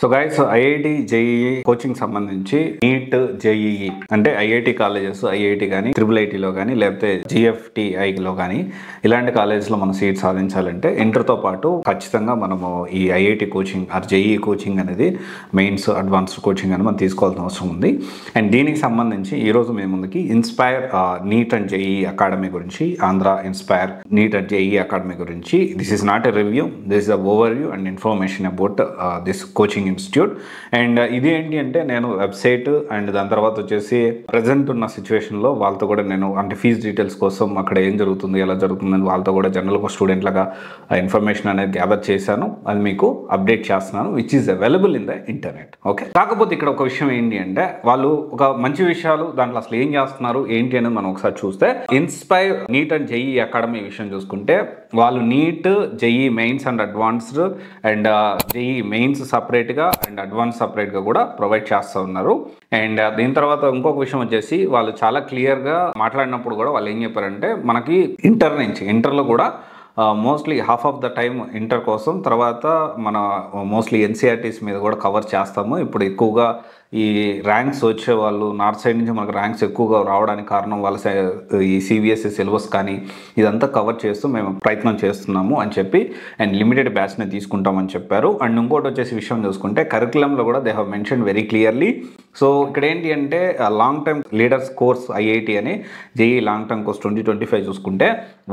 So guys, IIT JEE coaching సంబంధించి neat JEE అంటే IIT colleges, IIT కానీ ఐఐటిలో కానీ లేకపోతే జిఎఫ్టిఐలో కానీ ఇలాంటి కాలేజెస్లో మనం సీట్ సాధించాలంటే ఇంటర్తో పాటు ఖచ్చితంగా మనము ఈ IIT coaching or JEE coaching అనేది మెయిన్స్ అడ్వాన్స్డ్ కోచింగ్ అని మనం తీసుకోవాల్సిన అవసరం ఉంది. అండ్ దీనికి సంబంధించి ఈరోజు మేము ముందుకి Inspire NEET and JEE academy గురించి, Andhra Inspire NEET and JEE academy గురించి, this is not a review, this is a overview and information about this coaching institute. And ఇది ఏంటి అంటే నేను వెబ్సైట్ అండ్ దాని తర్వాత వచ్చేసి ప్రజెంట్ ఉన్న సిచ్యువేషన్లో వాళ్ళతో కూడా నేను అంటే ఫీజ్ డీటెయిల్స్ కోసం అక్కడ ఏం జరుగుతుంది, ఎలా జరుగుతుందని వాళ్ళతో కూడా జనరల్ ఒక స్టూడెంట్ లాగా ఇన్ఫర్మేషన్ అనేది గ్యాదర్ చేశాను. అది మీకు అప్డేట్ చేస్తున్నాను, which is available in the internet. Okay, కాకపోతే ఇక్కడ ఒక విషయం ఏంటి అంటే వాళ్ళు ఒక మంచి విషయాలు దాంట్లో అసలు ఏం చేస్తున్నారు ఏంటి అనేది మనం ఒకసారి చూస్తే, inspire NEET and JEE academy విషయం చూసుకుంటే వాళ్ళు NEET, JEE mains and advanced and JEE mains సపరేట్గా అండ్ అడ్వాన్స్ సపరేట్గా కూడా ప్రొవైడ్ చేస్తూ ఉన్నారు. అండ్ దీని తర్వాత ఇంకొక విషయం వచ్చేసి వాళ్ళు చాలా క్లియర్గా మాట్లాడినప్పుడు కూడా వాళ్ళు ఏం చెప్పారంటే మనకి ఇంటర్లో కూడా mostly half of the time inter కోసం, తర్వాత మన మోస్ట్లీ ఎన్సీఆర్టీస్ మీద కూడా కవర్ చేస్తాము. ఇప్పుడు ఎక్కువగా ఈ ర్యాంక్స్ వచ్చే వాళ్ళు నార్త్ సైడ్ నుంచి మనకు ర్యాంక్స్ ఎక్కువగా రావడానికి కారణం వాళ్ళ ఈ సిబిఎస్ఈ సిలబస్ కానీ ఇదంతా కవర్ చేస్తూ మేము ప్రయత్నం చేస్తున్నాము అని చెప్పి, అండ్ లిమిటెడ్ బ్యాచ్ని తీసుకుంటామని చెప్పారు. అండ్ ఇంకోటి వచ్చేసి విషయం చూసుకుంటే కరికులంలో కూడా they have mention very clearly. So ఇక్కడ ఏంటి అంటే long term leaders course IIT అని జేఈఈ లాంగ్ టర్మ్ కోర్స్ 2025 చూసుకుంటే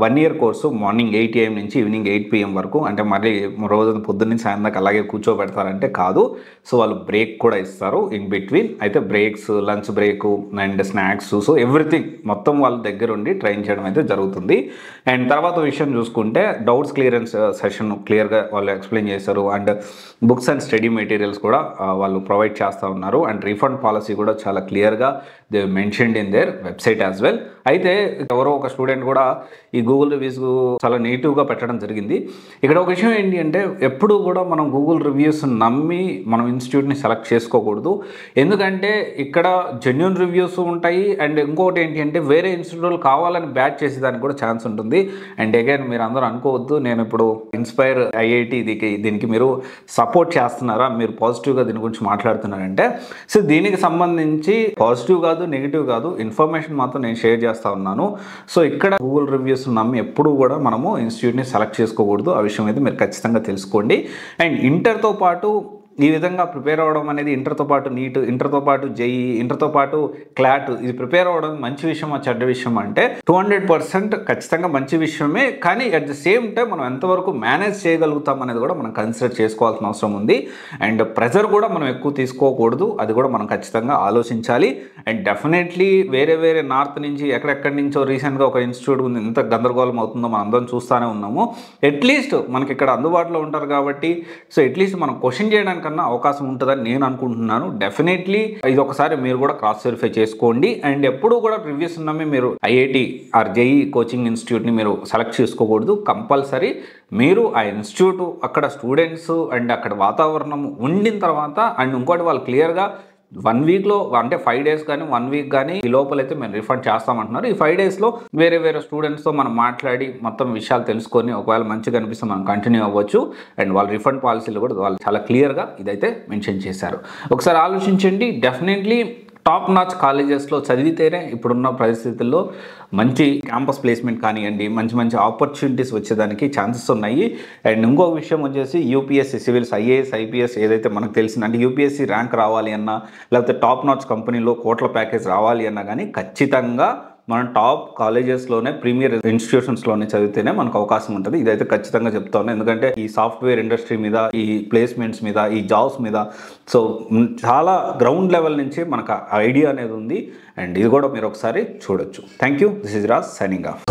1 year కోర్సు మార్నింగ్ 8 AM నుంచి ఈవినింగ్ 8 PM వరకు, అంటే మళ్ళీ రోజు పొద్దున్న నుంచి సాయంత్రం దాకా అలాగే కూర్చోబెడతారంటే కాదు. సో వాళ్ళు బ్రేక్ కూడా ఇస్తారు ఇన్ బిట్వీన్. అయితే breaks, lunch break and snacks, so everything మొత్తం వాళ్ళ దగ్గర ఉండి ట్రైన్ చేయడం అయితే జరుగుతుంది. అండ్ తర్వాత విషయం చూసుకుంటే డౌట్స్ క్లియరెన్స్ సెషన్ క్లియర్గా వాళ్ళు ఎక్స్ప్లెయిన్ చేశారు. And books and study materials కూడా వాళ్ళు ప్రొవైడ్ చేస్తూ ఉన్నారు. అండ్ రీఫండ్ పాలసీ కూడా చాలా క్లియర్గా they mentioned in there website as well. అయితే ఎవరో ఒక స్టూడెంట్ కూడా ఈ గూగుల్ రివ్యూస్ చాలా నెగిటివ్గా పెట్టడం జరిగింది. ఇక్కడ ఒక విషయం ఏంటి అంటే ఎప్పుడు కూడా మనం గూగుల్ రివ్యూస్ నమ్మి మనం ఇన్స్టిట్యూట్ని సెలెక్ట్ చేసుకోకూడదు. ఎందుకంటే ఇక్కడ జెన్యూన్ రివ్యూస్ ఉంటాయి. అండ్ ఇంకోటి ఏంటి అంటే వేరే ఇన్స్టిట్యూట్లు కావాలని బ్యాచ్ చేసేదానికి కూడా ఛాన్స్ ఉంటుంది. అండ్ అగైన్ మీరు అందరూ అనుకోవద్దు నేను ఇప్పుడు ఇన్స్పైర్ ఐఐటి దీనికి మీరు సపోర్ట్ చేస్తున్నారా, మీరు పాజిటివ్గా దీని గురించి మాట్లాడుతున్నారంటే, సో దీనికి సంబంధించి పాజిటివ్ కాదు, నెగిటివ్ కాదు, ఇన్ఫర్మేషన్ మాత్రం నేను షేర్ చేస్తా ఉన్నాను. సో ఇక్కడ గూగుల్ రివ్యూస్ నమ్మి ఎప్పుడు కూడా మనము ఇన్స్టిట్యూట్ని సెలెక్ట్ చేసుకోకూడదు. ఆ విషయం అయితే మీరు ఖచ్చితంగా తెలుసుకోండి. అండ్ ఇంటర్తో పాటు ఈ విధంగా ప్రిపేర్ అవ్వడం అనేది ఇంటర్తో పాటు నీట్, ఇంటర్తో పాటు జేఈఈ, ఇంటర్తో పాటు క్లాట్, ఇది ప్రిపేర్ అవ్వడం మంచి విషయమా చెడ్డ విషయం అంటే 200% ఖచ్చితంగా మంచి విషయమే. కానీ అట్ ది సేమ్ టైం మనం ఎంతవరకు మేనేజ్ చేయగలుగుతాం అనేది కూడా మనం కన్సిడర్ చేసుకోవాల్సిన అవసరం ఉంది. అండ్ ప్రెజర్ కూడా మనం ఎక్కువ తీసుకోకూడదు, అది కూడా మనం ఖచ్చితంగా ఆలోచించాలి. అండ్ డెఫినెట్లీ వేరే నార్త్ నుంచి ఎక్కడెక్కడి నుంచో రీసెంట్గా ఒక ఇన్స్టిట్యూట్ ఉంది, ఎంత గందరగోళం అవుతుందో మనం అందరం చూస్తూనే ఉన్నాము. అట్లీస్ట్ మనకి ఇక్కడ అందుబాటులో ఉంటారు కాబట్టి సో అట్లీస్ట్ మనం క్వశ్చన్ చేయడానికి కన్నా అవకాశం ఉంటుందని నేను అనుకుంటున్నాను. డెఫినెట్లీ ఇది ఒకసారి మీరు కూడా క్రాస్ వెరిఫై చేసుకోండి. అండ్ ఎప్పుడు కూడా రివ్యూస్ ఉన్నవి మీరు ఐఐటి ఆర్ జేఈఈ కోచింగ్ ఇన్స్టిట్యూట్ని మీరు సెలెక్ట్ చేసుకోకూడదు. కంపల్సరీ మీరు ఆ ఇన్స్టిట్యూట్, అక్కడ స్టూడెంట్స్ అండ్ అక్కడ వాతావరణం ఉండిన తర్వాత, అండ్ ఇంకోటి వాళ్ళు క్లియర్గా 1 weekలో అంటే 5 days కానీ 1 week కానీ ఈ లోపలైతే మేము రిఫండ్ చేస్తామంటున్నారు. ఈ 5 daysలో వేరే స్టూడెంట్స్తో మనం మాట్లాడి మొత్తం విషయాలు తెలుసుకొని ఒకవేళ మంచిగా అనిపిస్తే మనం కంటిన్యూ అవ్వచ్చు. అండ్ వాళ్ళ రిఫండ్ పాలసీలు కూడా వాళ్ళు చాలా క్లియర్గా ఇదైతే మెన్షన్ చేశారు. ఒకసారి ఆలోచించండి. డెఫినెట్లీ టాప్ నాచ్ కాలేజెస్లో చదివితేనే ఇప్పుడున్న పరిస్థితుల్లో మంచి క్యాంపస్ ప్లేస్మెంట్ కానివ్వండి, మంచి ఆపర్చునిటీస్ వచ్చేదానికి ఛాన్సెస్ ఉన్నాయి. అండ్ ఇంకో విషయం వచ్చేసి యూపీఎస్సీ సివిల్స్, ఐఏఎస్, ఐపీఎస్ ఏదైతే మనకు తెలిసింది అంటే యూపీఎస్సీ ర్యాంక్ రావాలి అన్నా లేకపోతే టాప్ నాచ్ కంపెనీలో కోట్ల ప్యాకేజ్ రావాలి అన్నా కానీ ఖచ్చితంగా మనం టాప్ కాలేజెస్లోనే ప్రీమియర్ ఇన్స్టిట్యూషన్స్లోనే చదివితేనే మనకు అవకాశం ఉంటుంది. ఇదైతే ఖచ్చితంగా చెప్తాను. ఎందుకంటే ఈ సాఫ్ట్వేర్ ఇండస్ట్రీ మీద, ఈ ప్లేస్మెంట్స్ మీద, ఈ జాబ్స్ మీద సో చాలా గ్రౌండ్ లెవెల్ నుంచి మనకు ఐడియా అనేది ఉంది. అండ్ ఇది కూడా మీరు ఒకసారి చూడొచ్చు. Thank you. This is Raj signing off.